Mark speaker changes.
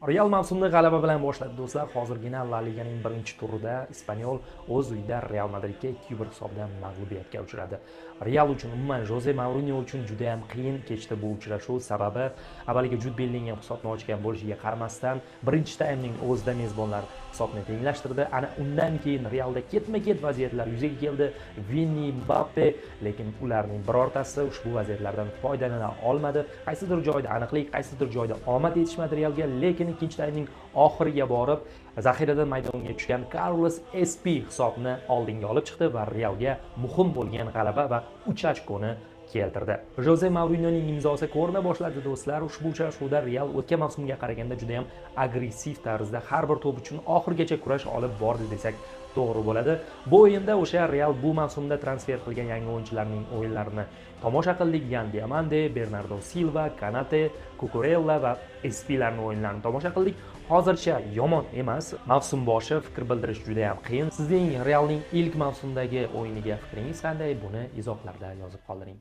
Speaker 1: Real mavsumni g'alaba bilan boshladi do'stlar. Hozirgina La Liganing birinchi turida Espanyol o'z uyida Real Madridga 2-1 hisobda mag'lubiyatga uchradi. Real uchun, umuman Jose Mourinho uchun juda ham qiyin kechdi bu uchrashuv. Sababi avvaliga Jude Bellingham hisobni ochgan bo'lishiga qaramasdan, birinchi taymning o'zida mezbonlar hisobni tenglashtirdi. Ana undan keyin Realda ketma-ket vaziyatlar yuzaga keldi. Vinni, Mbappe, lekin ularning birortasi ushbu vaziyatlardan foydalana olmadi. Qaysidir joyda aniqlik, qaysidir joyda omad yetishmadi Realga, lekin ikkinchi taymning oxiriga borib zaxiradan maydonga tushgan Carlos Espi hisobni oldinga olib chiqdi va Realga muhim bo'lgan g'alaba va 3 ochkoni keltirdi. Jose Mourinhoning imzosi ko'rina boshladi do'stlar. Ushbu uchrashuvda Real o'tgan mavsumga qaraganda juda ham agressiv tarzda har bir to'p uchun oxirigacha kurash olib bordi desak to'g'ri bo'ladi. Bu o'yinda o'sha Real bu mavsumda transfer qilgan yangi o'yinchilarning o'yinlarini tomosha qildik. Yan Diamande, Bernardo Silva, Kanate, Cucurella va Espilarning o'yinlarini tomosha qildik. Hozircha yomon emas. Mavsum boshi fikr bildirish juda ham qiyin. Sizning Realning ilk mavsumdagi o'yiniga fikringiz qanday? Buni izohlarda yozib qoldiring.